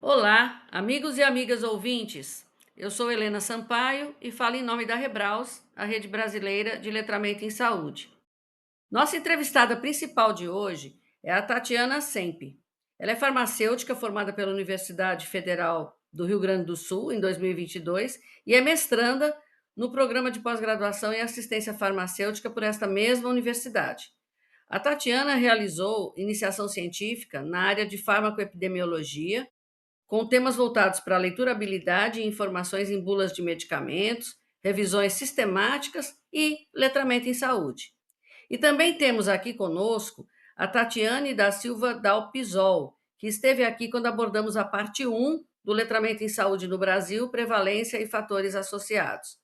Olá, amigos e amigas ouvintes. Eu sou Helena Sampaio e falo em nome da Rebraus, a Rede Brasileira de Letramento em Saúde. Nossa entrevistada principal de hoje é a Tatiana Sempe. Ela é farmacêutica formada pela Universidade Federal do Rio Grande do Sul em 2022 e é mestranda no programa de pós-graduação em assistência farmacêutica por esta mesma universidade. A Tatiana realizou iniciação científica na área de farmacoepidemiologia com temas voltados para a leiturabilidade e informações em bulas de medicamentos, revisões sistemáticas e letramento em saúde. E também temos aqui conosco a Tatiane da Silva Dalpisol, que esteve aqui quando abordamos a parte 1 do letramento em saúde no Brasil, prevalência e fatores associados.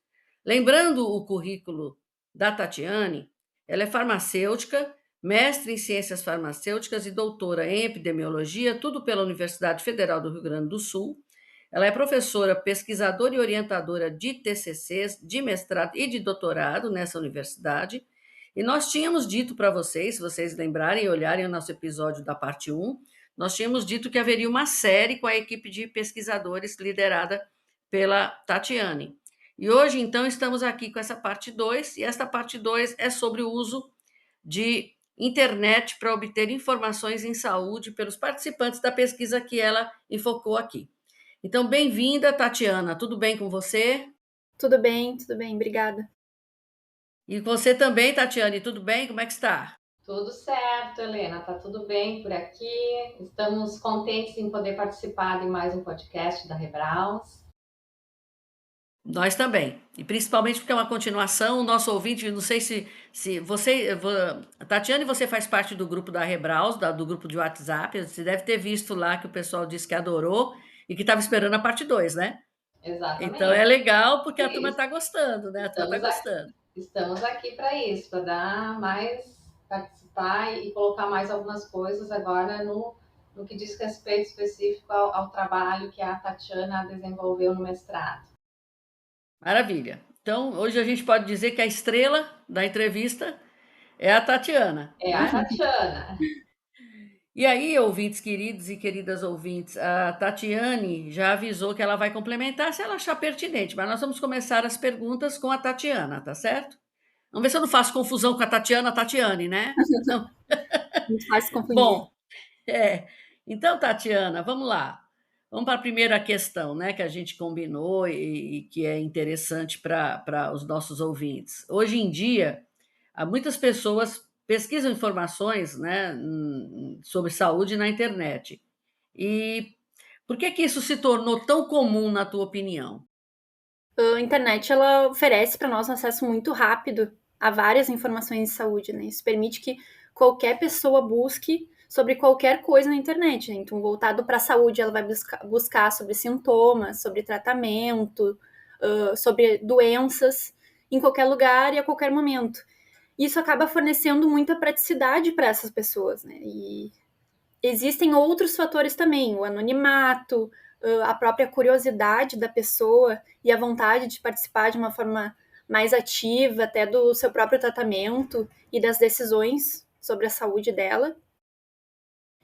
Lembrando o currículo da Tatiane, ela é farmacêutica, mestre em ciências farmacêuticas e doutora em epidemiologia, tudo pela Universidade Federal do Rio Grande do Sul. Ela é professora, pesquisadora e orientadora de TCCs, de mestrado e de doutorado nessa universidade. E nós tínhamos dito para vocês, se vocês lembrarem e olharem o nosso episódio da parte 1, nós tínhamos dito que haveria uma série com a equipe de pesquisadores liderada pela Tatiane. E hoje, então, estamos aqui com essa parte 2, e esta parte 2 é sobre o uso de internet para obter informações em saúde pelos participantes da pesquisa que ela enfocou aqui. Então, bem-vinda, Tatiana. Tudo bem com você? Tudo bem, obrigada. E você também, Tatiane, tudo bem? Como é que está? Tudo certo, Helena, tá tudo bem por aqui. Estamos contentes em poder participar de mais um podcast da Rebraus. Nós também. E principalmente porque é uma continuação, o nosso ouvinte, não sei se você, Tatiane, você faz parte do grupo da Rebraus, do grupo de WhatsApp, você deve ter visto lá que o pessoal disse que adorou e que estava esperando a parte 2, né? Então é Exatamente. legal porque a turma Isso. está gostando, né? A turma está Estamos aqui, gostando. estamos aqui para isso, para dar mais, participar e colocar mais algumas coisas agora no que diz respeito específico ao trabalho que a Tatiana desenvolveu no mestrado. Maravilha. Então, hoje a gente pode dizer que a estrela da entrevista é a Tatiana, É a né? Tatiana. E aí, ouvintes queridos e queridas ouvintes, a Tatiane já avisou que ela vai complementar se ela achar pertinente, mas nós vamos começar as perguntas com a Tatiana, tá certo? Vamos ver se eu não faço confusão com a Tatiane, né? Não. Muito fácil confundir. Bom, é. Então, Tatiana, vamos lá. Vamos para a primeira questão, né, que a gente combinou e que é interessante para os nossos ouvintes. Hoje em dia, há muitas pessoas pesquisam informações, né, sobre saúde na internet. E por que isso se tornou tão comum, na tua opinião? A internet, ela oferece para nós um acesso muito rápido a várias informações de saúde, né? Isso permite que qualquer pessoa busque sobre qualquer coisa na internet, né? Então, voltado para a saúde, ela vai buscar sobre sintomas, sobre tratamento, sobre doenças, em qualquer lugar e a qualquer momento. Isso acaba fornecendo muita praticidade para essas pessoas, né? E existem outros fatores também, o anonimato, a própria curiosidade da pessoa e a vontade de participar de uma forma mais ativa, até do seu próprio tratamento e das decisões sobre a saúde dela.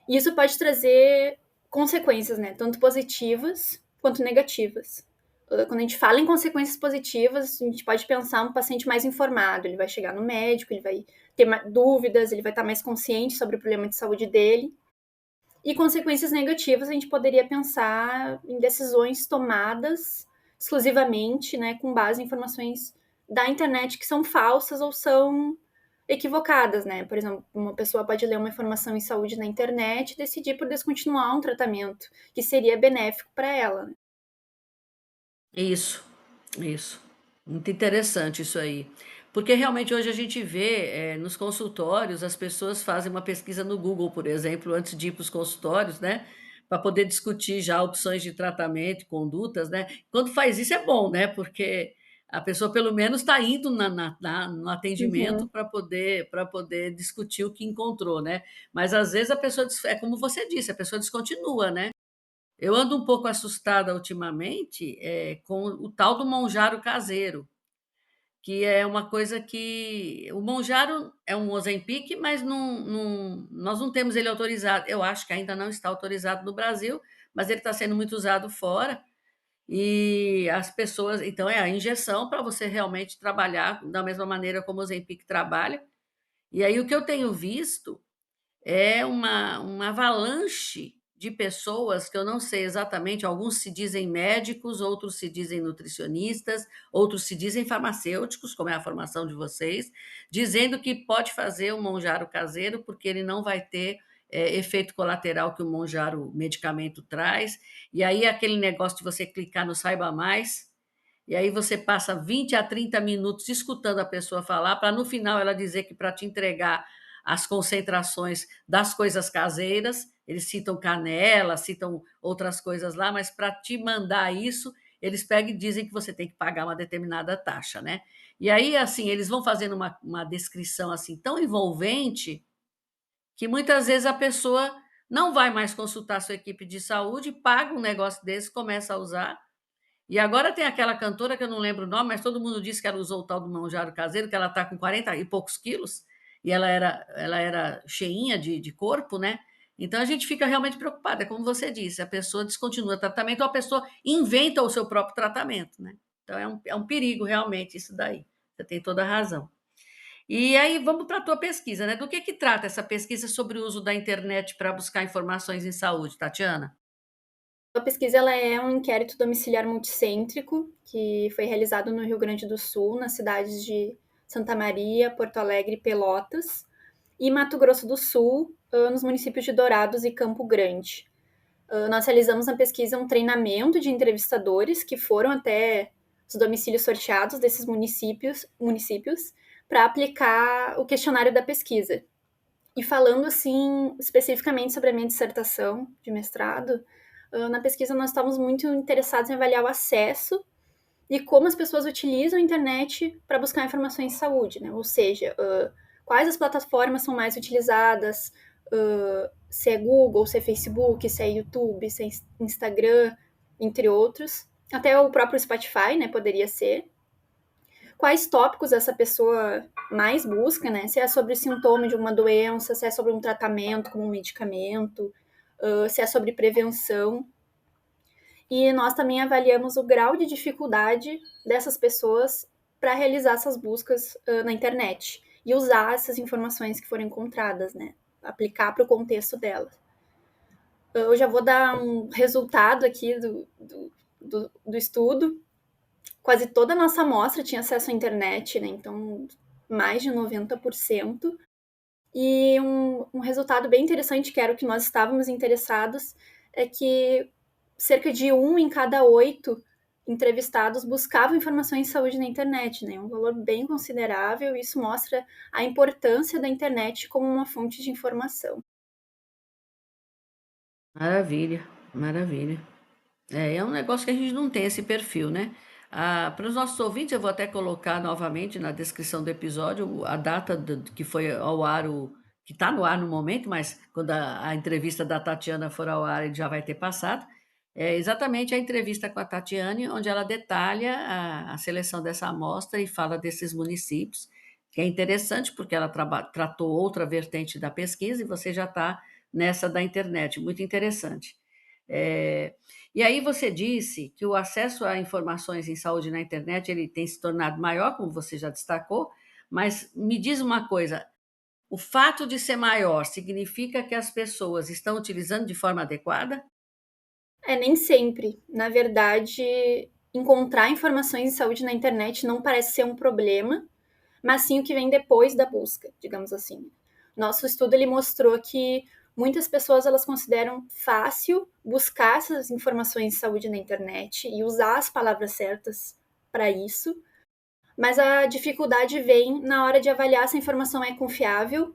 E isso pode trazer consequências, né, tanto positivas quanto negativas. Quando a gente fala em consequências positivas, a gente pode pensar um paciente mais informado, ele vai chegar no médico, ele vai ter dúvidas, ele vai estar mais consciente sobre o problema de saúde dele. E consequências negativas, a gente poderia pensar em decisões tomadas exclusivamente, né, com base em informações da internet que são falsas ou são equivocadas, né? Por exemplo, uma pessoa pode ler uma informação em saúde na internet e decidir por descontinuar um tratamento que seria benéfico para ela, né? Isso, isso. Muito interessante isso aí. Porque realmente hoje a gente vê nos consultórios, as pessoas fazem uma pesquisa no Google, por exemplo, antes de ir para os consultórios, né? Para poder discutir já opções de tratamento, e condutas, né? Quando faz isso é bom, né? Porque a pessoa pelo menos está indo no atendimento Uhum. para poder discutir o que encontrou, né? Mas às vezes a pessoa, é como você disse, a pessoa descontinua, né? Eu ando um pouco assustada ultimamente, com o tal do monjaro caseiro, que é uma coisa que o monjaro é um Ozempic, mas nós não temos ele autorizado. Eu acho que ainda não está autorizado no Brasil, mas ele está sendo muito usado fora e as pessoas. Então, é a injeção para você realmente trabalhar da mesma maneira como o Ozempic trabalha. E aí, o que eu tenho visto é uma avalanche de pessoas que eu não sei exatamente, alguns se dizem médicos, outros se dizem nutricionistas, outros se dizem farmacêuticos, como é a formação de vocês, dizendo que pode fazer o monjaro caseiro porque ele não vai ter efeito colateral que o monjaro medicamento traz. E aí aquele negócio de você clicar no Saiba Mais, e aí você passa 20 a 30 minutos escutando a pessoa falar, para no final ela dizer que para te entregar as concentrações das coisas caseiras, eles citam canela, citam outras coisas lá, mas para te mandar isso, eles pegam e dizem que você tem que pagar uma determinada taxa, né? E aí, assim, eles vão fazendo uma descrição assim tão envolvente que muitas vezes a pessoa não vai mais consultar a sua equipe de saúde, paga um negócio desse, começa a usar, e agora tem aquela cantora que eu não lembro o nome, mas todo mundo disse que ela usou o tal do manjaro caseiro, que ela está com 40 e poucos quilos, e ela era cheinha de corpo, né? Então a gente fica realmente preocupada, é como você disse, a pessoa descontinua o tratamento ou a pessoa inventa o seu próprio tratamento, né? Então é um perigo realmente isso daí. Você tem toda a razão. E aí vamos para a tua pesquisa, né? Do que trata essa pesquisa sobre o uso da internet para buscar informações em saúde, Tatiana? A pesquisa ela é um inquérito domiciliar multicêntrico que foi realizado no Rio Grande do Sul, nas cidades de Santa Maria, Porto Alegre e Pelotas, e Mato Grosso do Sul, nos municípios de Dourados e Campo Grande. Nós realizamos na pesquisa um treinamento de entrevistadores que foram até os domicílios sorteados desses municípios para aplicar o questionário da pesquisa. E falando assim especificamente sobre a minha dissertação de mestrado, na pesquisa nós estávamos muito interessados em avaliar o acesso e como as pessoas utilizam a internet para buscar informações de saúde, né? Ou seja, quais as plataformas são mais utilizadas, se é Google, se é Facebook, se é YouTube, se é Instagram, entre outros. Até o próprio Spotify, né, poderia ser. Quais tópicos essa pessoa mais busca, né? Se é sobre sintoma de uma doença, se é sobre um tratamento como um medicamento, se é sobre prevenção. E nós também avaliamos o grau de dificuldade dessas pessoas para realizar essas buscas na internet e usar essas informações que foram encontradas, né? Aplicar para o contexto delas. Eu já vou dar um resultado aqui do estudo. Quase toda a nossa amostra tinha acesso à internet, né? Então, mais de 90%. E um resultado bem interessante, que era o que nós estávamos interessados, é que cerca de 1 em cada 8 entrevistados buscavam informações de saúde na internet, né? Um valor bem considerável, e isso mostra a importância da internet como uma fonte de informação. Maravilha, maravilha. É um negócio que a gente não tem esse perfil, né? Para os nossos ouvintes, eu vou até colocar novamente na descrição do episódio a data que foi ao ar, que está no ar no momento, mas quando a entrevista da Tatiana for ao ar, ele já vai ter passado. É exatamente a entrevista com a Tatiane, onde ela detalha a seleção dessa amostra e fala desses municípios, que é interessante porque ela tratou outra vertente da pesquisa e você já está nessa da internet, muito interessante. É, e aí você disse que o acesso a informações em saúde na internet ele tem se tornado maior, como você já destacou, mas me diz uma coisa, o fato de ser maior significa que as pessoas estão utilizando de forma adequada? Nem sempre. Na verdade, encontrar informações de saúde na internet não parece ser um problema, mas sim o que vem depois da busca, digamos assim. Nosso estudo ele mostrou que muitas pessoas elas consideram fácil buscar essas informações de saúde na internet e usar as palavras certas para isso, mas a dificuldade vem na hora de avaliar se a informação é confiável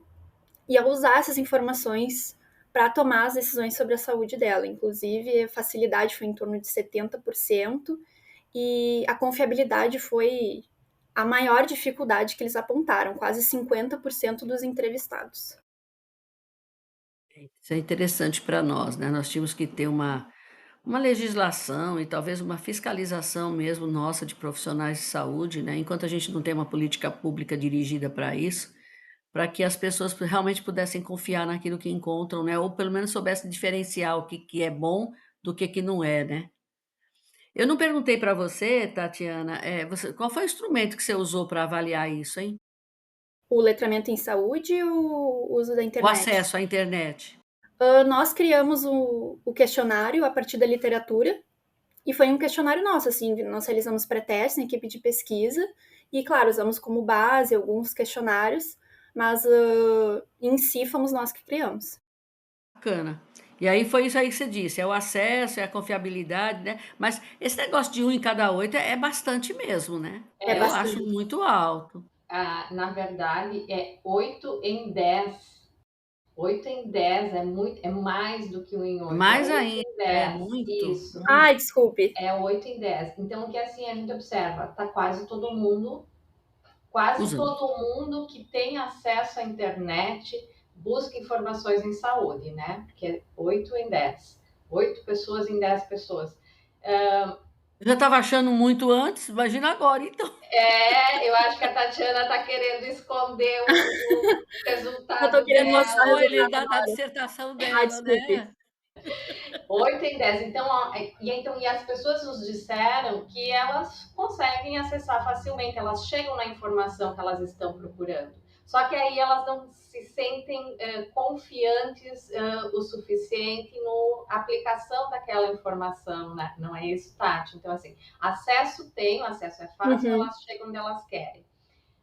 e a usar essas informações para tomar as decisões sobre a saúde dela. Inclusive, a facilidade foi em torno de 70% e a confiabilidade foi a maior dificuldade que eles apontaram, quase 50% dos entrevistados. Isso é interessante para nós, né? Nós tínhamos que ter uma legislação e talvez uma fiscalização mesmo nossa de profissionais de saúde, né? Enquanto a gente não tem uma política pública dirigida para isso, para que as pessoas realmente pudessem confiar naquilo que encontram, né? Ou pelo menos soubessem diferenciar o que é bom do que não é, né? Eu não perguntei para você, Tatiana, qual foi o instrumento que você usou para avaliar isso, hein? O letramento em saúde e o uso da O internet? acesso à internet. Nós criamos o questionário a partir da literatura, e foi um questionário nosso, assim, nós realizamos pré-testes na equipe de pesquisa, e claro, usamos como base alguns questionários, mas em si fomos nós que criamos. Bacana. E aí foi isso aí que você disse, é o acesso, é a confiabilidade, né? Mas esse negócio de um em cada 8 é bastante mesmo, né? É Eu acho bastante. muito alto. Na verdade, é 8 em 10. 8 em 10 é muito, é mais do que um em 8. É Mais 8 ainda, em é 10. muito, Isso. muito. Ai, desculpe. É 8 em 10. Então, o que assim a gente observa? Tá quase Usando. todo mundo que tem acesso à internet busca informações em saúde, né? Porque é 8 em 10. 8 pessoas em 10 pessoas. Eu já estava achando muito antes, imagina agora, então. Eu acho que a Tatiana está querendo esconder o Eu tô resultado querendo O mostrar o dela. spoiler resultado da agora. dissertação Ai, dela, desculpe. né? 8 em 10. Então, e as pessoas nos disseram que elas conseguem acessar facilmente, elas chegam na informação que elas estão procurando. Só que aí elas não se sentem confiantes o suficiente na aplicação daquela informação, né? Não é isso, Tati? Então, assim, acesso tem, o acesso é fácil, Uhum. elas chegam onde elas querem.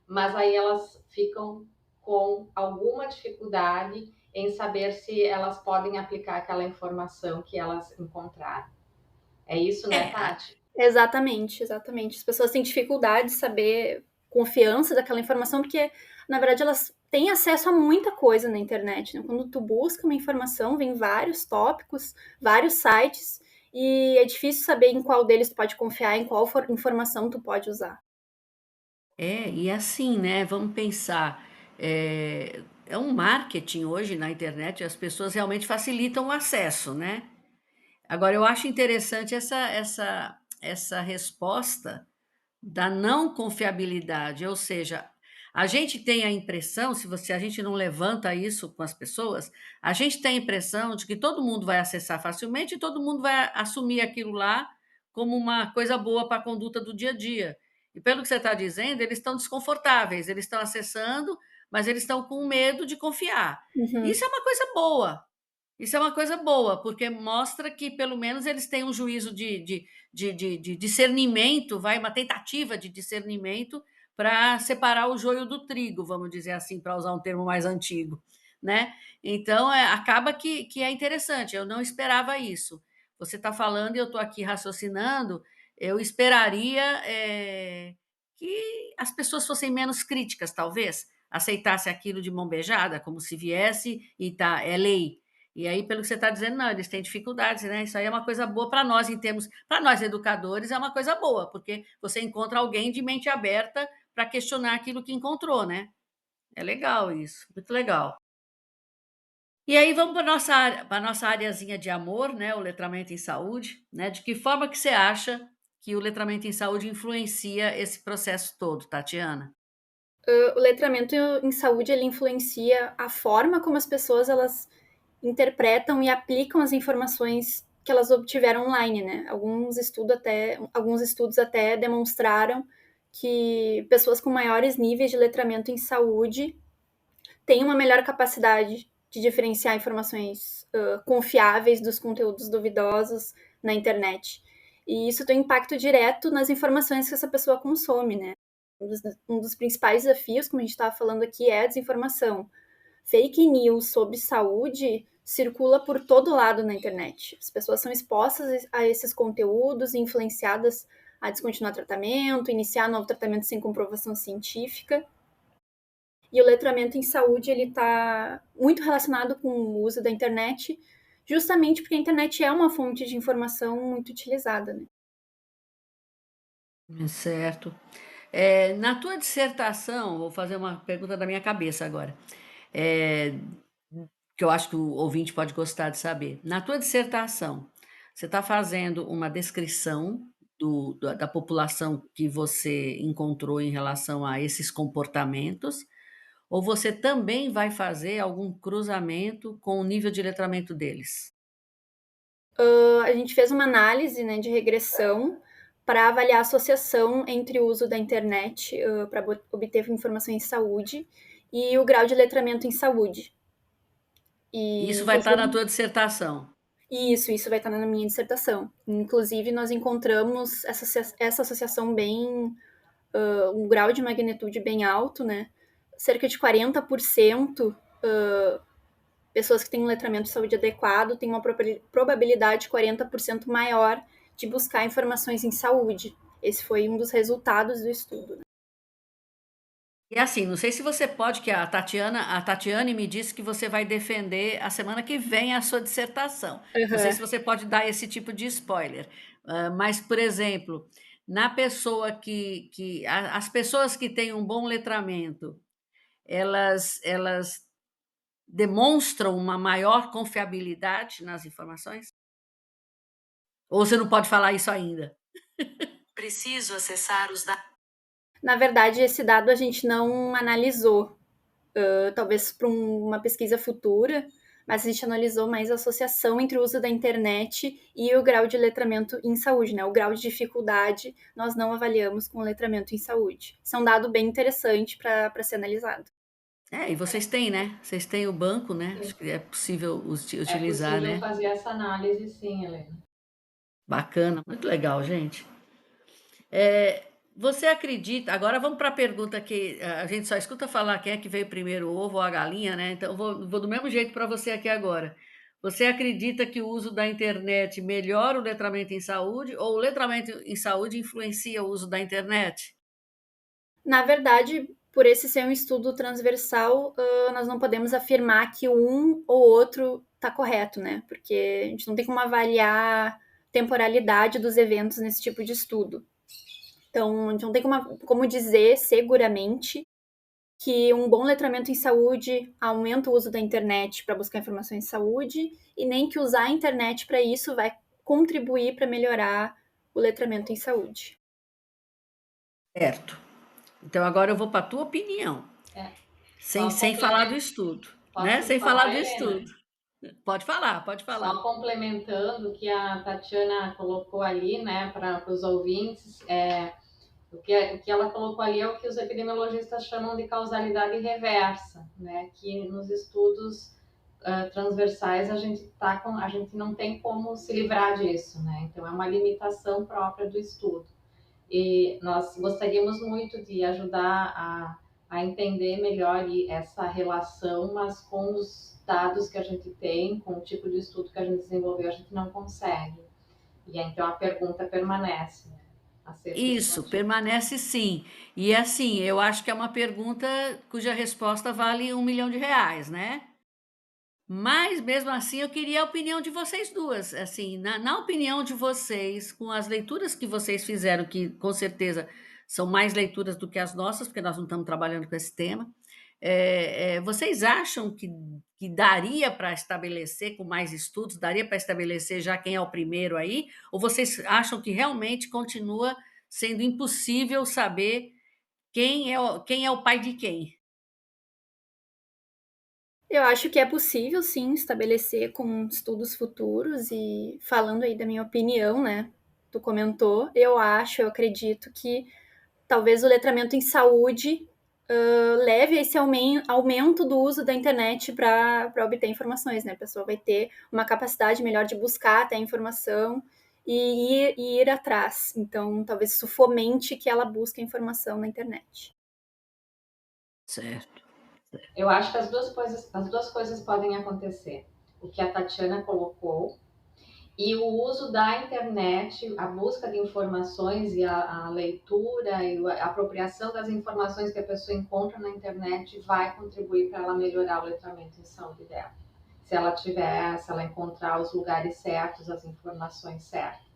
Mas aí elas ficam com alguma dificuldade em saber se elas podem aplicar aquela informação que elas encontraram. É isso, né, É, Tati? Exatamente, exatamente. As pessoas têm dificuldade de saber confiança daquela informação, porque, na verdade, elas têm acesso a muita coisa na internet, né? Quando tu busca uma informação, vem vários tópicos, vários sites, e é difícil saber em qual deles tu pode confiar, em qual informação tu pode usar. e assim, né? Vamos pensar. É um marketing hoje na internet, as pessoas realmente facilitam o acesso, né? Agora, eu acho interessante essa resposta da não confiabilidade, ou seja, a gente tem a impressão, se a gente não levanta isso com as pessoas, a gente tem a impressão de que todo mundo vai acessar facilmente e todo mundo vai assumir aquilo lá como uma coisa boa para a conduta do dia a dia. E pelo que você está dizendo, eles estão desconfortáveis, eles estão acessando, mas eles estão com medo de confiar. Uhum, Isso é uma coisa boa. Isso é uma coisa boa, porque mostra que pelo menos eles têm um juízo de discernimento, vai, uma tentativa de discernimento para separar o joio do trigo, vamos dizer assim, para usar um termo mais antigo, né? Então, acaba que é interessante, eu não esperava isso. Você está falando e eu estou aqui raciocinando, eu esperaria que as pessoas fossem menos críticas, talvez, aceitasse aquilo de mão beijada, como se viesse e tá, é lei. E aí, pelo que você está dizendo, não, eles têm dificuldades, né? Isso aí é uma coisa boa para nós, em termos, para nós educadores, é uma coisa boa, porque você encontra alguém de mente aberta para questionar aquilo que encontrou, né? É legal isso, muito legal. E aí vamos para nossa área, para nossa areazinha de amor, né? O letramento em saúde, né? De que forma que você acha que o letramento em saúde influencia esse processo todo, Tatiana? O letramento em saúde, ele influencia a forma como as pessoas, elas interpretam e aplicam as informações que elas obtiveram online, né? Alguns estudos até demonstraram que pessoas com maiores níveis de letramento em saúde têm uma melhor capacidade de diferenciar informações confiáveis dos conteúdos duvidosos na internet. E isso tem impacto direto nas informações que essa pessoa consome, né? Um dos principais desafios, como a gente estava falando aqui, é a desinformação. Fake news sobre saúde circula por todo lado na internet. As pessoas são expostas a esses conteúdos e influenciadas a descontinuar tratamento, iniciar novo tratamento sem comprovação científica. E o letramento em saúde, ele está muito relacionado com o uso da internet, justamente porque a internet é uma fonte de informação muito utilizada, né? Certo. Na tua dissertação, vou fazer uma pergunta da minha cabeça agora. É, que eu acho que o ouvinte pode gostar de saber. Na tua dissertação, você está fazendo uma descrição da população que você encontrou em relação a esses comportamentos, ou você também vai fazer algum cruzamento com o nível de letramento deles? A gente fez uma análise, né, de regressão para avaliar a associação entre o uso da internet para obter informação em saúde e o grau de letramento em saúde. Isso E vai estar na tua dissertação. isso vai estar na minha dissertação. Inclusive, nós encontramos essa associação bem, um grau de magnitude bem alto, né? Cerca de 40% pessoas que têm um letramento de saúde adequado têm uma probabilidade 40% maior de buscar informações em saúde. Esse foi um dos resultados do estudo. Né? E assim, não sei se você pode, que a Tatiane me disse que você vai defender a semana que vem a sua dissertação. Não sei se você pode dar esse tipo de spoiler, mas, por exemplo, na pessoa as pessoas que têm um bom letramento, elas demonstram uma maior confiabilidade nas informações? Ou você não pode falar isso ainda? Preciso acessar os dados. Na verdade, esse dado a gente não analisou, talvez para uma pesquisa futura, mas a gente analisou mais a associação entre o uso da internet e o grau de letramento em saúde, né? O grau de dificuldade nós não avaliamos com o letramento em saúde. Isso é um dado bem interessante para ser analisado. E vocês têm, né? Vocês têm o banco, né? Sim. Acho que é possível É utilizar, possível né? fazer essa análise, sim, Helena. Bacana, muito legal, gente. Você acredita? Agora vamos para a pergunta que a gente só escuta falar quem é que veio primeiro, o ovo ou a galinha, né? Então vou do mesmo jeito para você aqui agora. Você acredita que o uso da internet melhora o letramento em saúde ou o letramento em saúde influencia o uso da internet? Na verdade, por esse ser um estudo transversal, nós não podemos afirmar que um ou outro está correto, né? Porque a gente não tem como avaliar a temporalidade dos eventos nesse tipo de estudo. Então, a gente não tem como dizer seguramente que um bom letramento em saúde aumenta o uso da internet para buscar informações em saúde e nem que usar a internet para isso vai contribuir para melhorar o letramento em saúde. Certo. Então agora eu vou para a tua opinião, É. sem falar do estudo, né? Posso Sem falar falar, do Helena? estudo. Pode falar, pode Só falar. complementando o que a Tatiana colocou ali, né, para os ouvintes, o que ela colocou ali é o que os epidemiologistas chamam de causalidade reversa, né, que nos estudos transversais a gente não tem como se livrar disso, né, então é uma limitação própria do estudo. E nós gostaríamos muito de ajudar a entender melhor essa relação, mas com os dados que a gente tem, com o tipo de estudo que a gente desenvolveu, a gente não consegue. E então a pergunta permanece, né, a ser Isso, respondida. permanece sim. E assim, eu acho que é uma pergunta cuja resposta vale R$ 1 milhão, né? Mas mesmo assim, eu queria a opinião de vocês duas. Assim, na opinião de vocês, com as leituras que vocês fizeram, que com certeza são mais leituras do que as nossas, porque nós não estamos trabalhando com esse tema, vocês acham que daria para estabelecer, com mais estudos, daria para estabelecer já quem é o primeiro aí? Ou vocês acham que realmente continua sendo impossível saber quem é o pai de quem? Eu acho que é possível, sim, estabelecer com estudos futuros e falando aí da minha opinião, né? Tu comentou, eu acredito que talvez o letramento em saúde leve a esse aumento do uso da internet para obter informações, né? A pessoa vai ter uma capacidade melhor de buscar até a informação e ir atrás. Então, talvez isso fomente que ela busque a informação na internet. Certo. Eu acho que as duas coisas podem acontecer. O que a Tatiana colocou e o uso da internet, a busca de informações e a leitura e a apropriação das informações que a pessoa encontra na internet vai contribuir para ela melhorar o letramento em saúde dela. Se ela encontrar os lugares certos, as informações certas.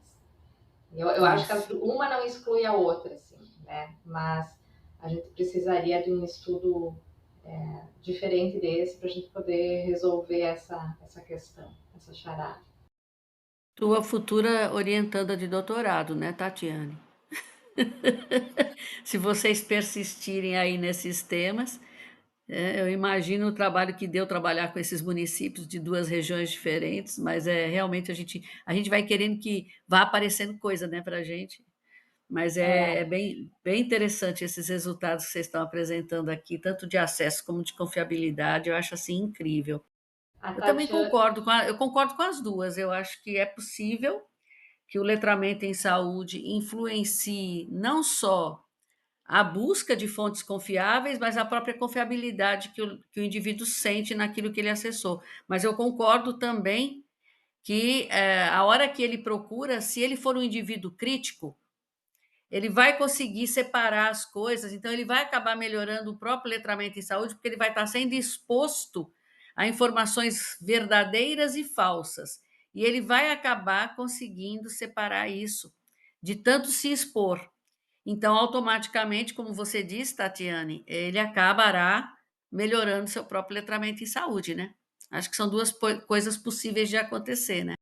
Eu acho que uma não exclui a outra, assim, né? Mas a gente precisaria de um estudo diferente desse para a gente poder resolver essa questão, essa charada. Tua futura orientanda de doutorado, né, Tatiane? Se vocês persistirem aí nesses temas, Eu imagino o trabalho que deu trabalhar com esses municípios de 2 regiões diferentes, mas, realmente a gente vai querendo que vá aparecendo coisa, né, pra gente, mas é bem interessante esses resultados que vocês estão apresentando aqui, tanto de acesso como de confiabilidade, eu acho, assim, incrível. A Eu também Tatiana, concordo com as 2. Eu acho que é possível que o letramento em saúde influencie não só a busca de fontes confiáveis, mas a própria confiabilidade que o indivíduo sente naquilo que ele acessou. Mas eu concordo também que, a hora que ele procura, se ele for um indivíduo crítico, ele vai conseguir separar as coisas, então ele vai acabar melhorando o próprio letramento em saúde, porque ele vai estar sendo exposto a informações verdadeiras e falsas. E ele vai acabar conseguindo separar isso, de tanto se expor. Então, automaticamente, como você disse, Tatiane, ele acabará melhorando seu próprio letramento em saúde, né? Acho que são duas coisas possíveis de acontecer, né?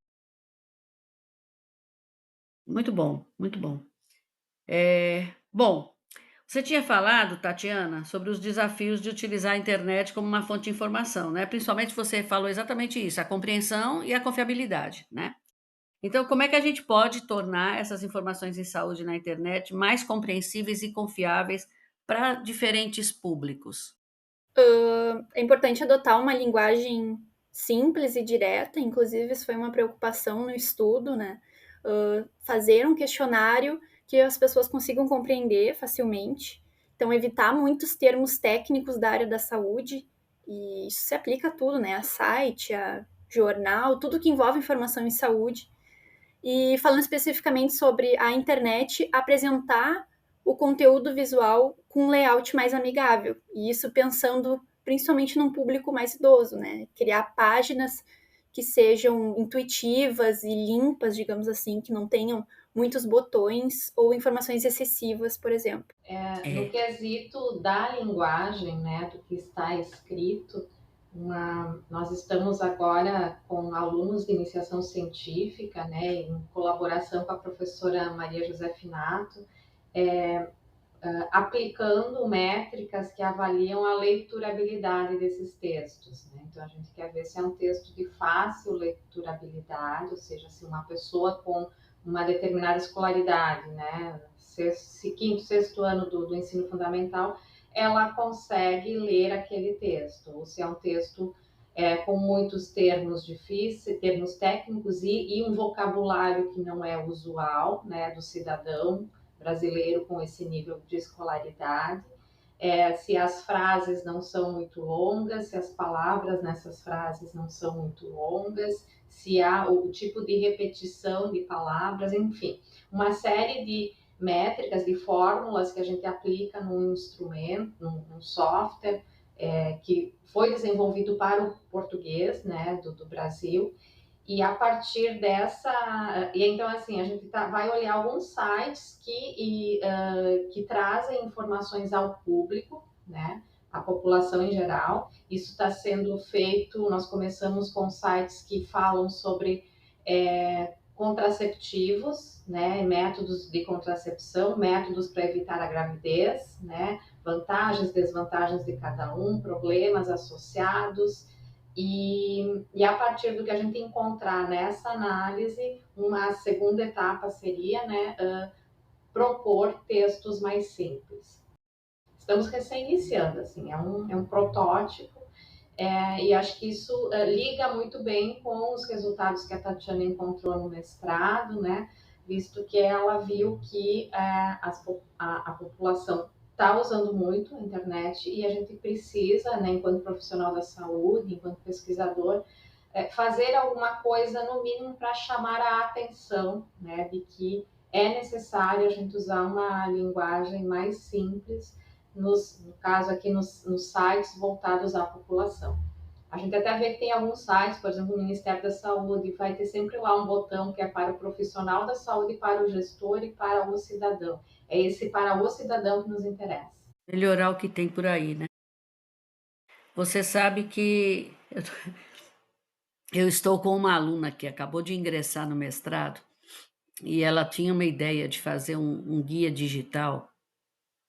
Muito bom, muito bom. Bom, você tinha falado, Tatiana, sobre os desafios de utilizar a internet como uma fonte de informação, né? Principalmente você falou exatamente isso, a compreensão e a confiabilidade, né? Então, como é que a gente pode tornar essas informações em saúde na internet mais compreensíveis e confiáveis para diferentes públicos? É importante adotar uma linguagem simples e direta, inclusive isso foi uma preocupação no estudo, né? Fazer um questionário que as pessoas consigam compreender facilmente. Então, evitar muitos termos técnicos da área da saúde, e isso se aplica a tudo, né? A site, a jornal, tudo que envolve informação em saúde. E falando especificamente sobre a internet, apresentar o conteúdo visual com um layout mais amigável. E isso pensando principalmente num público mais idoso, né? Criar páginas que sejam intuitivas e limpas, digamos assim, que não tenham muitos botões ou informações excessivas, por exemplo. no É, quesito da linguagem, né, do que está escrito, nós estamos agora com alunos de iniciação científica, né, em colaboração com a professora Maria José Finato, aplicando métricas que avaliam a leiturabilidade desses textos, né? Então, a gente quer ver se é um texto de fácil leiturabilidade, ou seja, se uma pessoa com uma determinada escolaridade, né, quinto, sexto ano do ensino fundamental, ela consegue ler aquele texto, ou se é um texto com muitos termos difíceis, termos técnicos e um vocabulário que não é usual, né, do cidadão brasileiro com esse nível de escolaridade, se as frases não são muito longas, se as palavras nessas frases não são muito longas, se há o tipo de repetição de palavras, enfim, uma série de métricas, de fórmulas que a gente aplica num instrumento, num software que foi desenvolvido para o português, né, do Brasil, e a partir dessa. E então, assim, a gente vai olhar alguns sites que trazem informações ao público, né? A população em geral. Isso está sendo feito. Nós começamos com sites que falam sobre contraceptivos, né? Métodos de contracepção, métodos para evitar a gravidez, né? Vantagens, desvantagens de cada um, problemas associados. E a partir do que a gente encontrar nessa análise, uma segunda etapa seria, né, propor textos mais simples. Estamos recém-iniciando, assim, é um protótipo, e acho que isso liga muito bem com os resultados que a Tatiana encontrou no mestrado, né, visto que ela viu que a população está usando muito a internet e a gente precisa, né, enquanto profissional da saúde, enquanto pesquisador, fazer alguma coisa, no mínimo, para chamar a atenção, né, de que é necessário a gente usar uma linguagem mais simples, no caso aqui nos sites voltados à população. A gente até vê que tem alguns sites, por exemplo, o Ministério da Saúde, vai ter sempre lá um botão que é para o profissional da saúde, para o gestor e para o cidadão. É esse para o cidadão que nos interessa. melhorar o que tem por aí, né? Você sabe que eu estou com uma aluna que acabou de ingressar no mestrado e ela tinha uma ideia de fazer um guia digital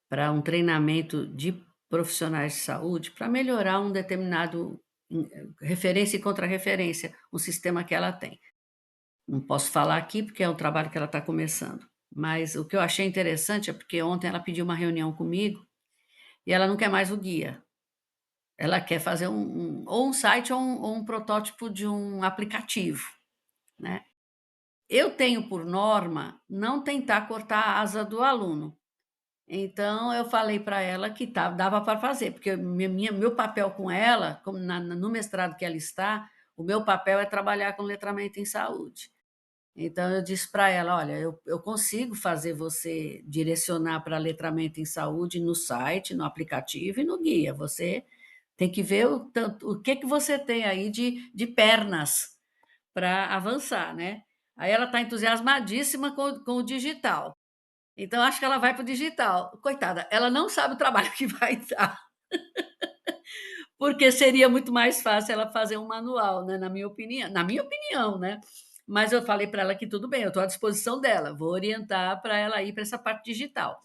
para um treinamento de profissionais de saúde para melhorar um determinado referência e contra-referência, um sistema que ela tem. Não posso falar aqui, porque é um trabalho que ela está começando, mas o que eu achei interessante é porque ontem ela pediu uma reunião comigo e ela não quer mais o guia. Ela quer fazer ou um site ou um protótipo de um aplicativo, né. Eu tenho por norma não tentar cortar a asa do aluno, então eu falei para ela que dava para fazer, porque meu papel com ela, como no mestrado que ela está, o meu papel é trabalhar com letramento em saúde. Então eu disse para ela: "Olha, eu consigo fazer você direcionar para letramento em saúde no site, no aplicativo e no guia, você tem que ver o que você tem aí de pernas para avançar, né". Aí ela está entusiasmadíssima com o digital, então acho que ela vai para o digital. Coitada, ela não sabe o trabalho que vai dar, porque seria muito mais fácil ela fazer um manual, né, na minha opinião, né. Mas eu falei para ela que tudo bem, eu estou à disposição dela, vou orientar para ela ir para essa parte digital.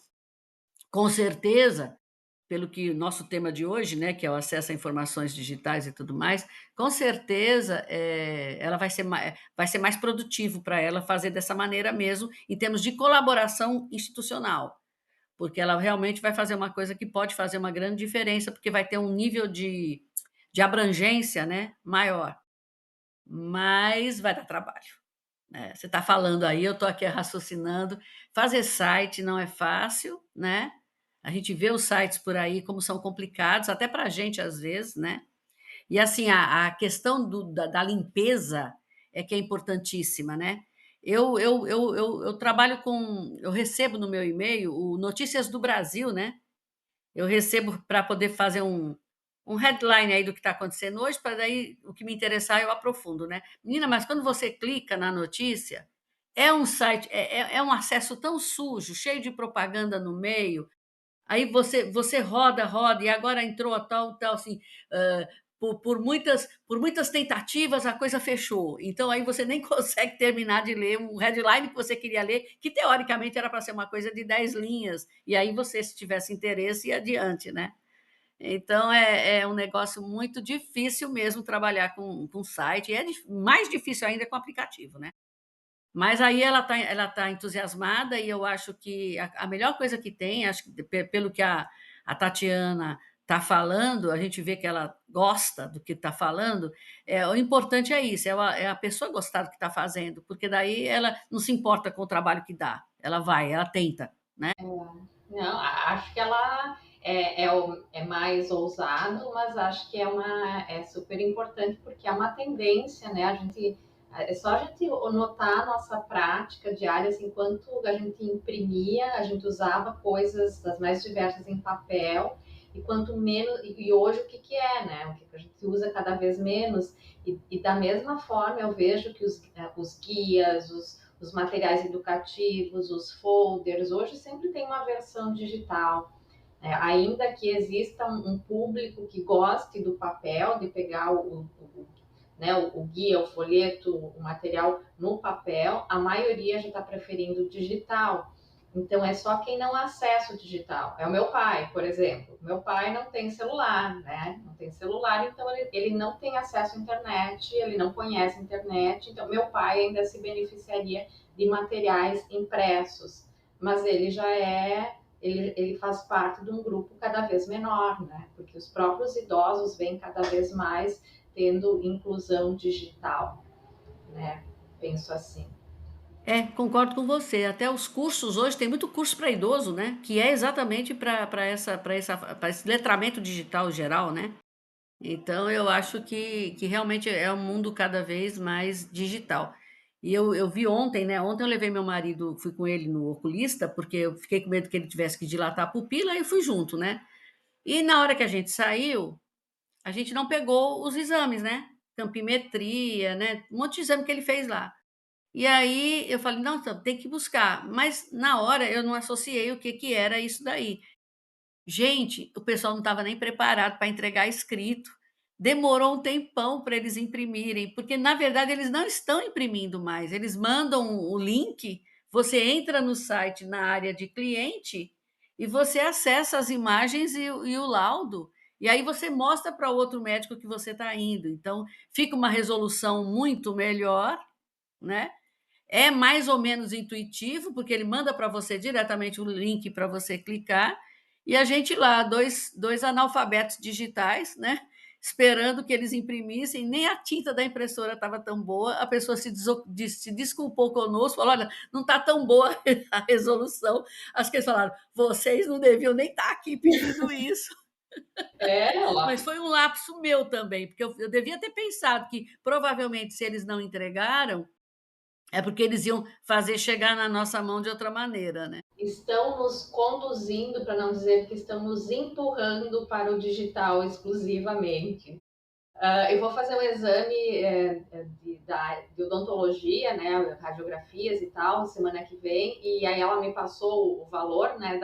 Com certeza, pelo que o nosso tema de hoje, né, que é o acesso a informações digitais e tudo mais, com certeza, ela vai ser mais produtivo para ela fazer dessa maneira mesmo, em termos de colaboração institucional, porque ela realmente vai fazer uma coisa que pode fazer uma grande diferença, porque vai ter um nível de abrangência, né, maior, mas vai dar trabalho, né. Você está falando aí, eu estou aqui raciocinando, fazer site não é fácil, né, a gente vê os sites por aí como são complicados, até para a gente às vezes, né. E assim, a questão da limpeza é que é importantíssima, né. Eu trabalho eu recebo no meu e-mail o Notícias do Brasil, né, eu recebo para poder fazer um headline aí do que está acontecendo hoje, para daí o que me interessar eu aprofundo, né. Menina, mas quando você clica na notícia, é um site é um acesso tão sujo, cheio de propaganda no meio, aí você roda, roda, e agora entrou a tal assim, por muitas tentativas a coisa fechou, então aí você nem consegue terminar de ler um headline que você queria ler, que teoricamente era para ser uma coisa de 10 linhas, e aí você, se tivesse interesse, ia adiante, né. Então é um negócio muito difícil mesmo trabalhar com site, e é mais difícil ainda com aplicativo, né. Mas aí ela tá entusiasmada e eu acho que a melhor coisa que tem, acho que pelo que a Tatiana está falando, a gente vê que ela gosta do que está falando, o importante é isso, é a pessoa gostar do que está fazendo, porque daí ela não se importa com o trabalho que dá, ela vai, ela tenta. Não, acho que ela é mais ousado, mas acho que é super importante porque é uma tendência, né? É só a gente notar a nossa prática diária, assim, enquanto a gente imprimia, a gente usava coisas das mais diversas em papel, e quanto menos, e hoje o que que é, né? O que que a gente usa cada vez menos, e da mesma forma eu vejo que os guias, os materiais educativos, os folders, hoje sempre tem uma versão digital. Ainda que exista um público que goste do papel, de pegar né, o guia, o folheto, o material no papel, a maioria já está preferindo o digital. Então é só quem não acessa o digital. É o meu pai, por exemplo. Meu pai não tem celular, né? Não tem celular, então ele não tem acesso à internet, ele não conhece a internet. Então meu pai ainda se beneficiaria de materiais impressos, mas ele faz parte de um grupo cada vez menor, né? Porque os próprios idosos vêm cada vez mais tendo inclusão digital, né? Penso assim. Concordo com você. Até os cursos hoje tem muito curso para idoso, né, que é exatamente para esse letramento digital geral, né. Então eu acho que realmente é um mundo cada vez mais digital. E eu vi ontem, né, ontem eu levei meu marido, fui com ele no oculista, porque eu fiquei com medo que ele tivesse que dilatar a pupila, e eu fui junto, né. E na hora que a gente saiu, a gente não pegou os exames, né, campimetria, né, um monte de exame que ele fez lá. E aí eu falei: "Não, então tem que buscar", mas na hora eu não associei o que que era isso daí. Gente, o pessoal não estava nem preparado para entregar escrito. Demorou um tempão para eles imprimirem, porque na verdade eles não estão imprimindo mais, eles mandam o link, você entra no site na área de cliente e você acessa as imagens e o laudo, e aí você mostra para o outro médico que você está indo. Então, fica uma resolução muito melhor, né? É mais ou menos intuitivo, porque ele manda para você diretamente o link para você clicar, e a gente lá, dois analfabetos digitais, né? Esperando que eles imprimissem, nem a tinta da impressora estava tão boa, a pessoa se desculpou conosco, falou: olha, não está tão boa a resolução. Acho que eles falaram: vocês não deviam nem estar aqui pedindo isso. Lá. Mas foi um lapso meu também, porque eu devia ter pensado que provavelmente se eles não entregaram, é porque eles iam fazer chegar na nossa mão de outra maneira, né? Estão nos conduzindo, para não dizer que estão nos empurrando para o digital exclusivamente. Eu vou fazer um exame de odontologia, né, radiografias e tal, semana que vem, e aí ela me passou o valor, né,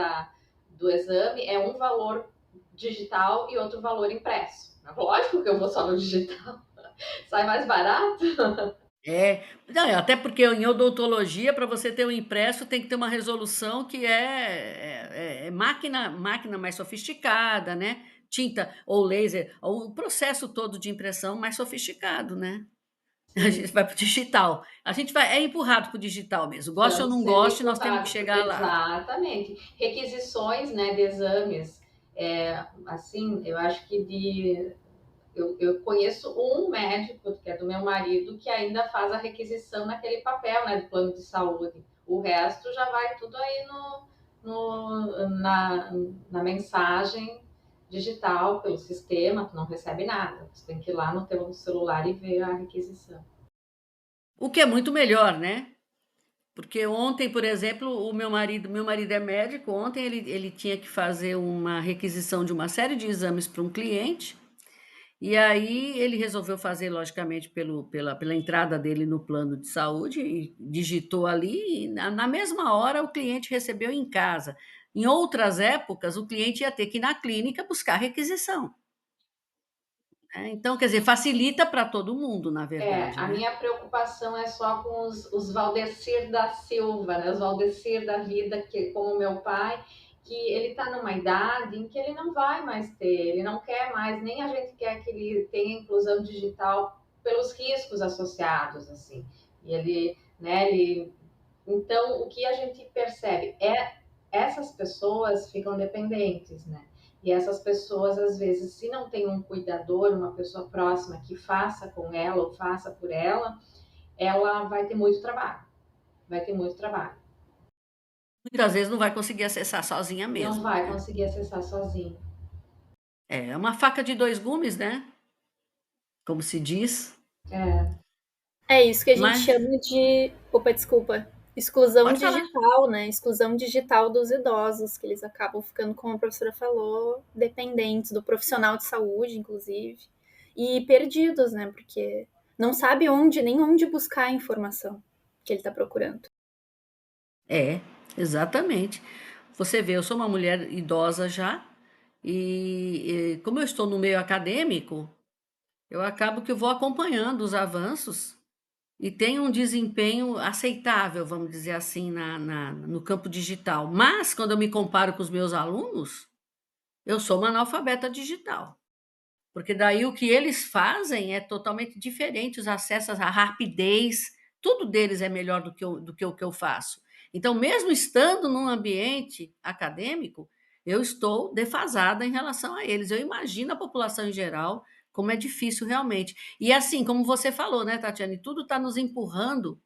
do exame, é um valor digital e outro valor impresso. Lógico que eu vou só no digital, sai mais barato. Não, até porque em odontologia, para você ter um impresso, tem que ter uma resolução que é máquina mais sofisticada, né? Tinta ou laser, o processo todo de impressão mais sofisticado, né? A Sim, gente vai para o digital. A gente é empurrado para o digital mesmo. Goste ou estamos não sendo goste, nós temos que empurrados, chegar lá. exatamente. Requisições, né, de exames, assim, eu acho que eu conheço um médico, que é do meu marido, que ainda faz a requisição naquele papel, né, do plano de saúde. O resto já vai tudo aí na mensagem digital, pelo sistema, tu não recebe nada. Você tem que ir lá no teu celular e ver a requisição. O que é muito melhor, né? Porque ontem, por exemplo, meu marido é médico, ontem ele tinha que fazer uma requisição de uma série de exames para um cliente. E aí ele resolveu fazer, logicamente, pela entrada dele no plano de saúde, e digitou ali, e na mesma hora o cliente recebeu em casa. Em outras épocas, o cliente ia ter que ir na clínica buscar requisição, né? Então, quer dizer, facilita para todo mundo, na verdade, A né? minha preocupação é só com os Valdecir da Silva, né? Os Valdecir da vida, que, como meu pai, que ele está numa idade em que ele não vai mais ter, ele não quer mais, nem a gente quer que ele tenha inclusão digital pelos riscos associados, assim. E ele, né, então, o que a gente percebe é essas pessoas ficam dependentes, né? E essas pessoas, às vezes, se não tem um cuidador, uma pessoa próxima que faça com ela ou faça por ela vai ter muito trabalho. Vai ter muito trabalho. Muitas vezes não vai conseguir acessar sozinha Não mesmo, vai né? conseguir acessar sozinho. É uma faca de dois gumes, né? Como se diz. É, É isso que a gente Mas chama de, opa, desculpa, exclusão pode falar. digital, né? Exclusão digital dos idosos, que eles acabam ficando, como a professora falou, dependentes do profissional de saúde, inclusive, e perdidos, né? Porque não sabe nem onde buscar a informação que ele está procurando. É, exatamente. Você vê, eu sou uma mulher idosa já, e como eu estou no meio acadêmico, eu acabo que eu vou acompanhando os avanços e tenho um desempenho aceitável, vamos dizer assim, no campo digital. Mas, quando eu me comparo com os meus alunos, eu sou uma analfabeta digital. Porque daí o que eles fazem é totalmente diferente, os acessos, a rapidez, tudo deles é melhor do que o que eu faço. Então, mesmo estando num ambiente acadêmico, eu estou defasada em relação a eles. Eu imagino a população em geral como é difícil realmente. E assim, como você falou, né, Tatiane, tudo está nos empurrando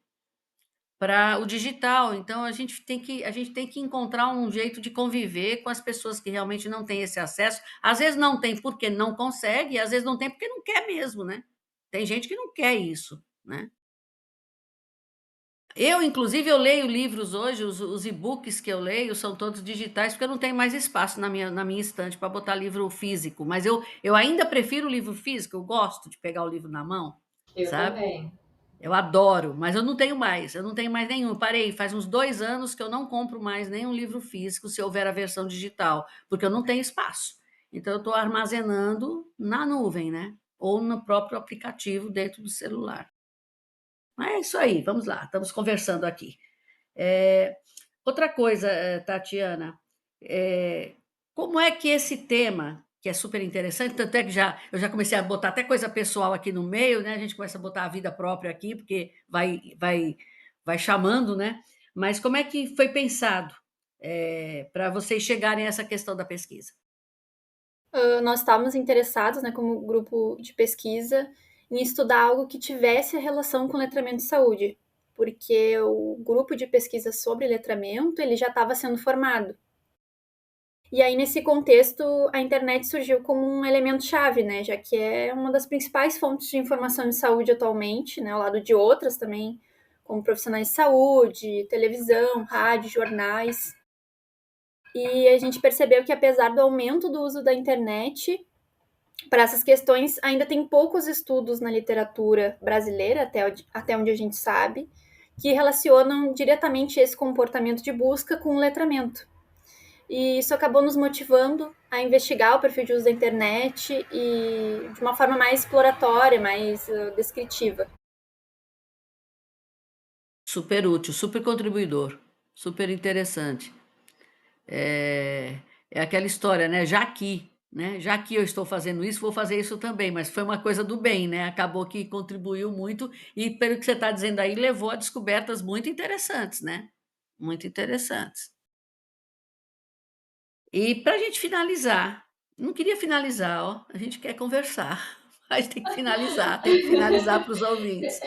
para o digital. Então a gente tem que encontrar um jeito de conviver com as pessoas que realmente não têm esse acesso. Às vezes não tem porque não consegue, e às vezes não tem porque não quer mesmo, né? Tem gente que não quer isso, né? Inclusive, eu leio livros hoje, os e-books que eu leio são todos digitais, porque eu não tenho mais espaço na minha estante para botar livro físico. Mas eu ainda prefiro o livro físico, eu gosto de pegar o livro na mão, eu sabe? também. Eu adoro, mas eu não tenho mais nenhum. Parei, faz uns 2 anos que eu não compro mais nenhum livro físico se houver a versão digital, porque eu não tenho espaço. Então, eu estou armazenando na nuvem, né? Ou no próprio aplicativo dentro do celular. Mas é isso aí, vamos lá, estamos conversando aqui. É, outra coisa, Tatiana, Como é que esse tema, que é super interessante, tanto é que eu já comecei a botar até coisa pessoal aqui no meio, né? A gente começa a botar a vida própria aqui, porque vai chamando, né? Mas como é que foi pensado para vocês chegarem a essa questão da pesquisa? Nós estávamos interessados, né, como grupo de pesquisa, em estudar algo que tivesse relação com letramento de saúde, porque o grupo de pesquisa sobre letramento ele já estava sendo formado. E aí, nesse contexto, a internet surgiu como um elemento-chave, né, já que é uma das principais fontes de informação de saúde atualmente, né, ao lado de outras também, como profissionais de saúde, televisão, rádio, jornais. E a gente percebeu que, apesar do aumento do uso da internet, para essas questões ainda tem poucos estudos na literatura brasileira, até onde a gente sabe, que relacionam diretamente esse comportamento de busca com o letramento. E isso acabou nos motivando a investigar o perfil de uso da internet e de uma forma mais exploratória, mais descritiva. Super útil, super contribuidor, super interessante. É aquela história, né? Né? Já que eu estou fazendo isso, vou fazer isso também, mas foi uma coisa do bem, né? Acabou que contribuiu muito e, pelo que você está dizendo aí, levou a descobertas muito interessantes, né? Muito interessantes. E para a gente finalizar, não queria finalizar, ó, a gente quer conversar, mas tem que finalizar para os ouvintes.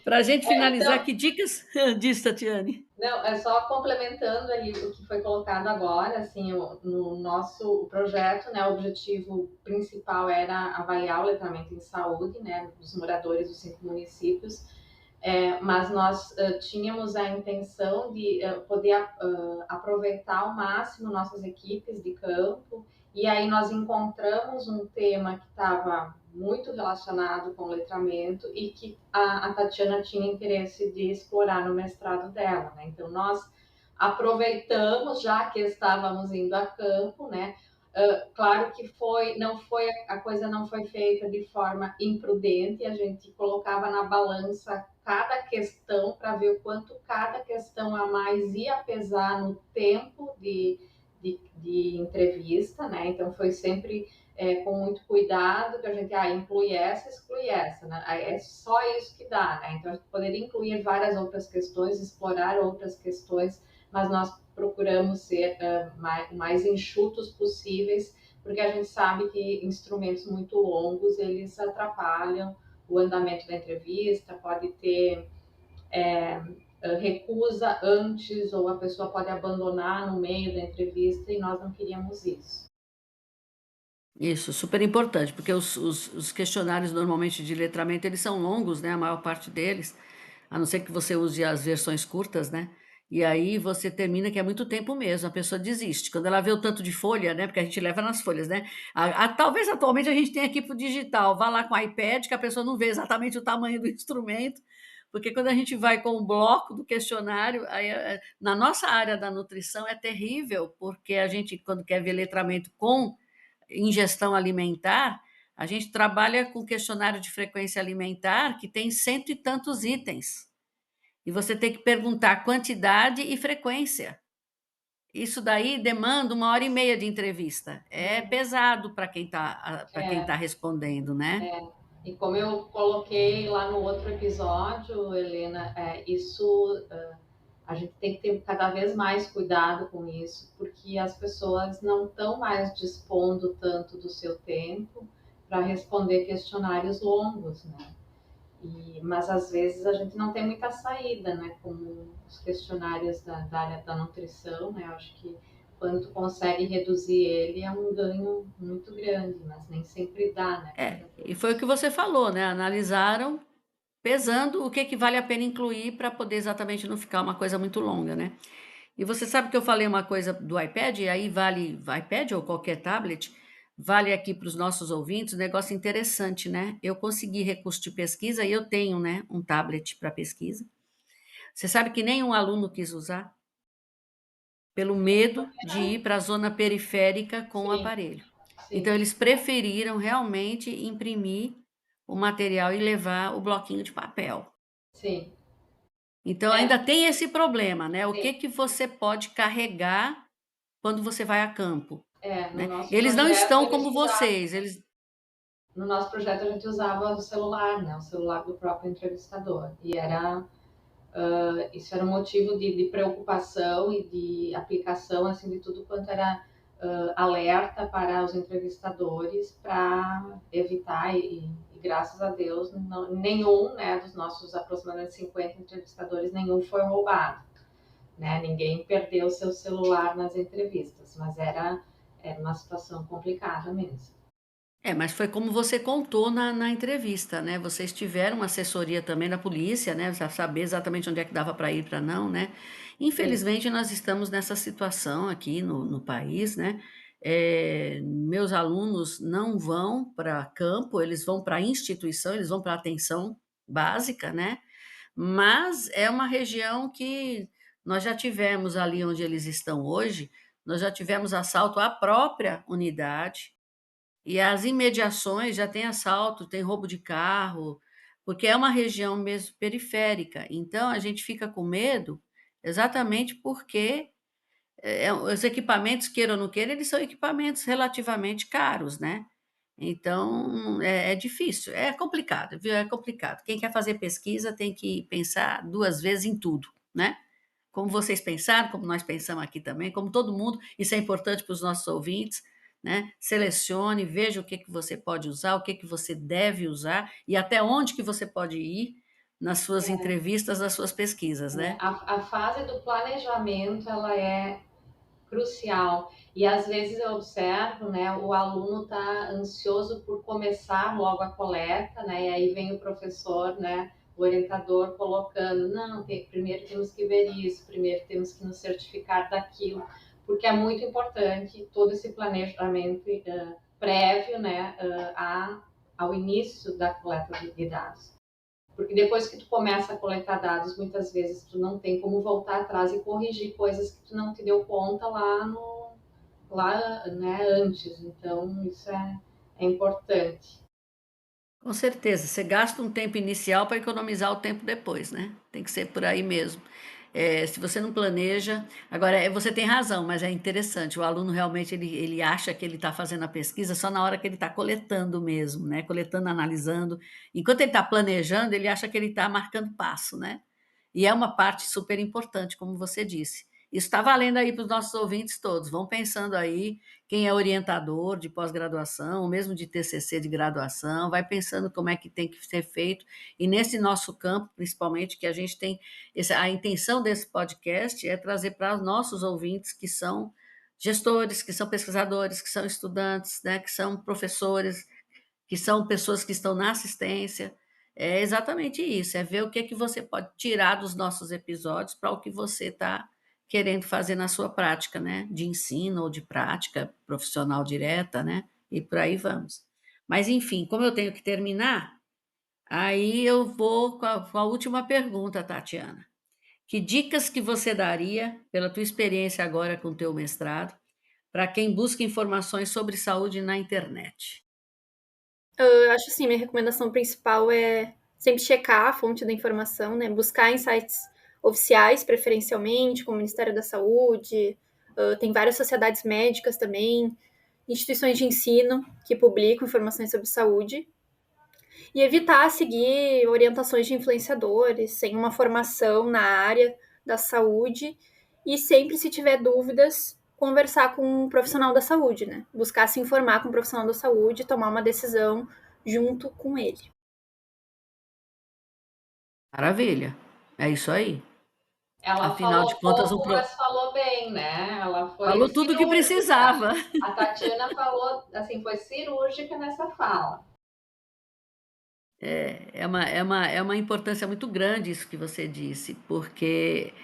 Para a gente finalizar, Então, que dicas diz, Tatiane? não, é só complementando ali o que foi colocado agora, assim, no nosso projeto, né, o objetivo principal era avaliar o letramento em saúde, né, dos moradores dos 5 municípios, mas nós tínhamos a intenção de poder aproveitar ao máximo nossas equipes de campo, e aí nós encontramos um tema que estava muito relacionado com o letramento e que a Tatiana tinha interesse de explorar no mestrado dela, né? Então nós aproveitamos, já que estávamos indo a campo, né? Claro que a coisa não foi feita de forma imprudente, a gente colocava na balança cada questão para ver o quanto cada questão a mais ia pesar no tempo de entrevista, né? Então foi sempre com muito cuidado que a gente inclui essa, exclui essa, né? É só isso que dá, né? Então a gente poderia incluir várias outras questões, explorar outras questões, mas nós procuramos ser mais enxutos possíveis, porque a gente sabe que instrumentos muito longos eles atrapalham o andamento da entrevista, pode ter recusa antes ou a pessoa pode abandonar no meio da entrevista e nós não queríamos isso. Isso, super importante, porque os questionários normalmente de letramento, eles são longos, né, a maior parte deles, a não ser que você use as versões curtas, né, e aí você termina que é muito tempo mesmo, a pessoa desiste. Quando ela vê o tanto de folha, né, porque a gente leva nas folhas, né, talvez atualmente a gente tenha aqui para o digital, vá lá com o iPad, que a pessoa não vê exatamente o tamanho do instrumento, porque quando a gente vai com o bloco do questionário, aí, na nossa área da nutrição é terrível, porque a gente, quando quer ver letramento com ingestão alimentar, a gente trabalha com questionário de frequência alimentar que tem cento e tantos itens. E você tem que perguntar quantidade e frequência. Isso daí demanda 1 hora e meia de entrevista. É pesado para quem tá É, respondendo, né? e como eu coloquei lá no outro episódio, Helena, isso a gente tem que ter cada vez mais cuidado com isso, porque as pessoas não estão mais dispondo tanto do seu tempo para responder questionários longos, né? Mas às vezes a gente não tem muita saída, né? Como os questionários da área da nutrição, né? Eu acho que quando tu consegue reduzir ele é um ganho muito grande, mas nem sempre dá, né? Para E foi o todos. que você falou, né? Analisaram, pesando o que, que vale a pena incluir para poder exatamente não ficar uma coisa muito longa, né? E você sabe que eu falei uma coisa do iPad, e aí vale iPad ou qualquer tablet, vale aqui para os nossos ouvintes um negócio interessante, né? Eu consegui recurso de pesquisa e eu tenho, né, um tablet para pesquisa. Você sabe que nenhum aluno quis usar, pelo medo de ir para a zona periférica com o Sim, aparelho. Então, sim, eles preferiram realmente imprimir o material e levar o bloquinho de papel. sim. Então, É, ainda tem esse problema, né? O que sim. que você pode carregar quando você vai a campo, No né? nosso Eles não projeto estão a gente como usava, vocês, eles... no nosso projeto a gente usava o celular, né? O celular do próprio entrevistador. E isso era um motivo de preocupação e de aplicação, assim, de tudo quanto era alerta para os entrevistadores para evitar e graças a Deus nenhum, né, dos nossos aproximadamente 50 entrevistadores, nenhum foi roubado, né? Ninguém perdeu seu celular nas entrevistas, mas era uma situação complicada mesmo. Mas foi como você contou na entrevista, né? Vocês tiveram uma assessoria também da polícia, né? Para saber exatamente onde é que dava para ir, para não, né? Sim. Infelizmente, nós estamos nessa situação aqui no país, né? Meus alunos não vão para campo, eles vão para a instituição, eles vão para a atenção básica, né? Mas é uma região que nós já tivemos ali onde eles estão hoje, nós já tivemos assalto à própria unidade, e as imediações já tem assalto, tem roubo de carro, porque é uma região mesmo periférica. Então a gente fica com medo exatamente porque os equipamentos, queira ou não queira, eles são equipamentos relativamente caros, né? Então é difícil, é complicado, viu? É complicado. Quem quer fazer pesquisa tem que pensar duas vezes em tudo, né? Como vocês pensaram, como nós pensamos aqui também, como todo mundo, isso é importante para os nossos ouvintes, né? Selecione, veja o que que você pode usar, o que que você deve usar e até onde que você pode ir nas suas entrevistas, nas suas pesquisas, né? A fase do planejamento ela é crucial. E às vezes eu observo, né, o aluno está ansioso por começar logo a coleta, né, e aí vem o professor, né, o orientador colocando, não, primeiro temos que ver isso, primeiro temos que nos certificar daquilo, porque é muito importante todo esse planejamento prévio, né, ao início da coleta de dados. Porque depois que tu começa a coletar dados, muitas vezes tu não tem como voltar atrás e corrigir coisas que tu não te deu conta lá, né, antes. Então, isso é importante. Com certeza, você gasta um tempo inicial para economizar o tempo depois, né? Tem que ser por aí mesmo. Se você não planeja, agora você tem razão, mas é interessante. O aluno realmente ele acha que ele está fazendo a pesquisa só na hora que ele está coletando mesmo, né? Coletando, analisando. Enquanto ele está planejando, ele acha que ele está marcando passo, né? E é uma parte super importante, como você disse. Isso está valendo aí para os nossos ouvintes todos. Vão pensando aí, quem é orientador de pós-graduação, ou mesmo de TCC de graduação, vai pensando como é que tem que ser feito. E nesse nosso campo, principalmente, que a gente tem, a intenção desse podcast é trazer para os nossos ouvintes que são gestores, que são pesquisadores, que são estudantes, né, que são professores, que são pessoas que estão na assistência. É exatamente isso, é ver o que é que você pode tirar dos nossos episódios para o que você está querendo fazer na sua prática, né? De ensino ou de prática profissional direta, né? E por aí vamos. Mas, enfim, como eu tenho que terminar, aí eu vou com a última pergunta, Tatiana. Que dicas que você daria, pela tua experiência agora com o teu mestrado, para quem busca informações sobre saúde na internet? Eu acho assim, minha recomendação principal é sempre checar a fonte da informação, né? Buscar em sites oficiais, preferencialmente, como o Ministério da Saúde, tem várias sociedades médicas também, instituições de ensino que publicam informações sobre saúde, e evitar seguir orientações de influenciadores sem uma formação na área da saúde, e sempre, se tiver dúvidas, conversar com um profissional da saúde, né? Buscar se informar com um profissional da saúde e tomar uma decisão junto com ele. Maravilha, é isso aí. Ela Afinal de falou contas, pouco, mas falou bem, né? Ela foi falou tudo o que cirúrgica. precisava. A Tatiana falou, assim, foi cirúrgica nessa fala. É uma importância muito grande isso que você disse, porque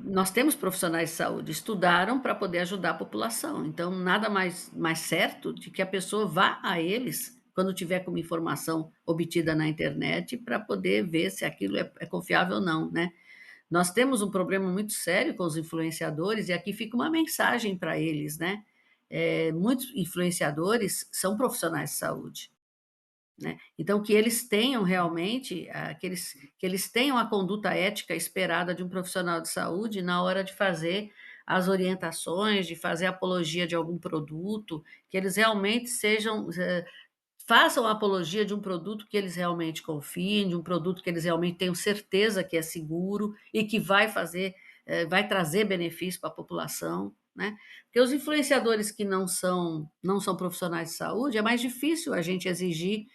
nós temos profissionais de saúde, estudaram para poder ajudar a população, então nada mais certo de que a pessoa vá a eles quando tiver como informação obtida na internet para poder ver se aquilo é confiável ou não, né? Nós temos um problema muito sério com os influenciadores e aqui fica uma mensagem para eles, né? Muitos influenciadores são profissionais de saúde, né? Então, que eles tenham realmente, que eles tenham a conduta ética esperada de um profissional de saúde na hora de fazer as orientações, de fazer apologia de algum produto, que eles realmente façam apologia de um produto que eles realmente confiem, de um produto que eles realmente tenham certeza que é seguro e que vai trazer benefício para a população, né? Porque os influenciadores que não são profissionais de saúde, é mais difícil a gente exigir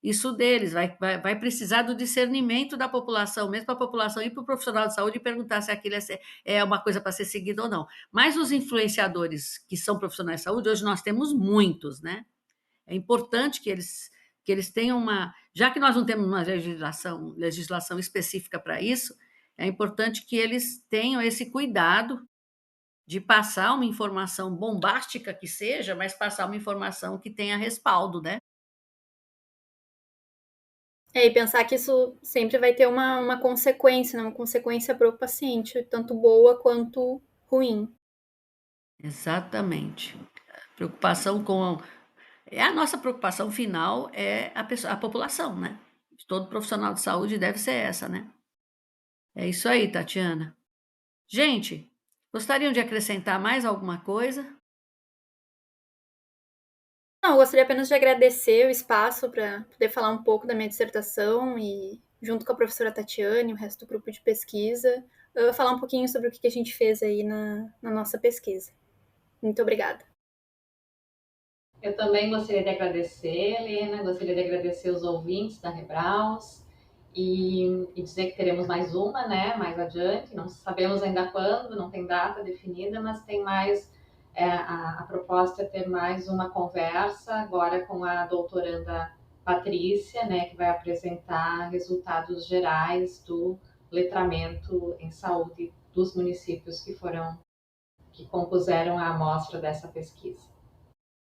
isso deles, vai precisar do discernimento da população, mesmo para a população ir para o profissional de saúde e perguntar se aquilo é uma coisa para ser seguida ou não. Mas os influenciadores que são profissionais de saúde, hoje nós temos muitos, né? É importante que eles tenham já que nós não temos uma legislação específica para isso, é importante que eles tenham esse cuidado de passar uma informação bombástica que seja, mas passar uma informação que tenha respaldo, né? E pensar que isso sempre vai ter uma consequência, né? Uma consequência para o paciente, tanto boa quanto ruim. Exatamente. Preocupação com a nossa preocupação final é a população, né? Todo profissional de saúde deve ser essa, né? É isso aí, Tatiana. Gente, gostariam de acrescentar mais alguma coisa? Não, eu gostaria apenas de agradecer o espaço para poder falar um pouco da minha dissertação e, junto com a professora Tatiane e o resto do grupo de pesquisa, falar um pouquinho sobre o que a gente fez aí na nossa pesquisa. Muito obrigada. Eu também gostaria de agradecer, Helena, gostaria de agradecer os ouvintes da Rebraus e dizer que teremos mais uma, né, mais adiante, não sabemos ainda quando, não tem data definida, mas tem mais, a proposta é ter mais uma conversa agora com a doutoranda Patrícia, né, que vai apresentar resultados gerais do letramento em saúde dos municípios que compuseram a amostra dessa pesquisa.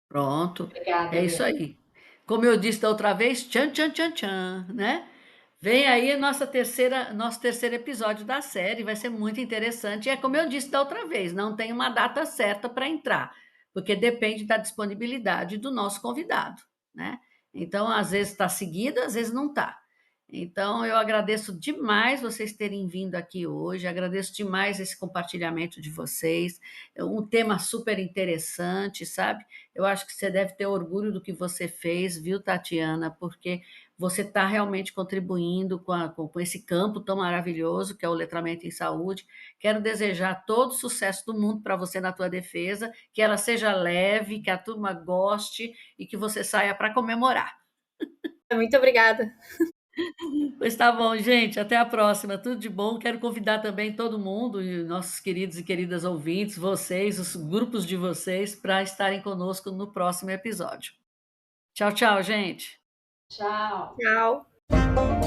Pronto, Obrigada, é isso Helena. aí. Como eu disse da outra vez, tchan, tchan, tchan, tchan, né? Vem aí nosso terceiro episódio da série, vai ser muito interessante. E é como eu disse da outra vez, não tem uma data certa para entrar, porque depende da disponibilidade do nosso convidado, né? Então, às vezes está seguido, às vezes não está. Então, eu agradeço demais vocês terem vindo aqui hoje, agradeço demais esse compartilhamento de vocês. É um tema super interessante, sabe? Eu acho que você deve ter orgulho do que você fez, viu, Tatiana? Porque você está realmente contribuindo com esse campo tão maravilhoso que é o letramento em saúde. Quero desejar todo o sucesso do mundo para você na tua defesa, que ela seja leve, que a turma goste e que você saia para comemorar. Muito obrigada. Pois tá bom, gente. Até a próxima. Tudo de bom. Quero convidar também todo mundo, e nossos queridos e queridas ouvintes, vocês, os grupos de vocês, para estarem conosco no próximo episódio. Tchau, tchau, gente. Tchau. Tchau.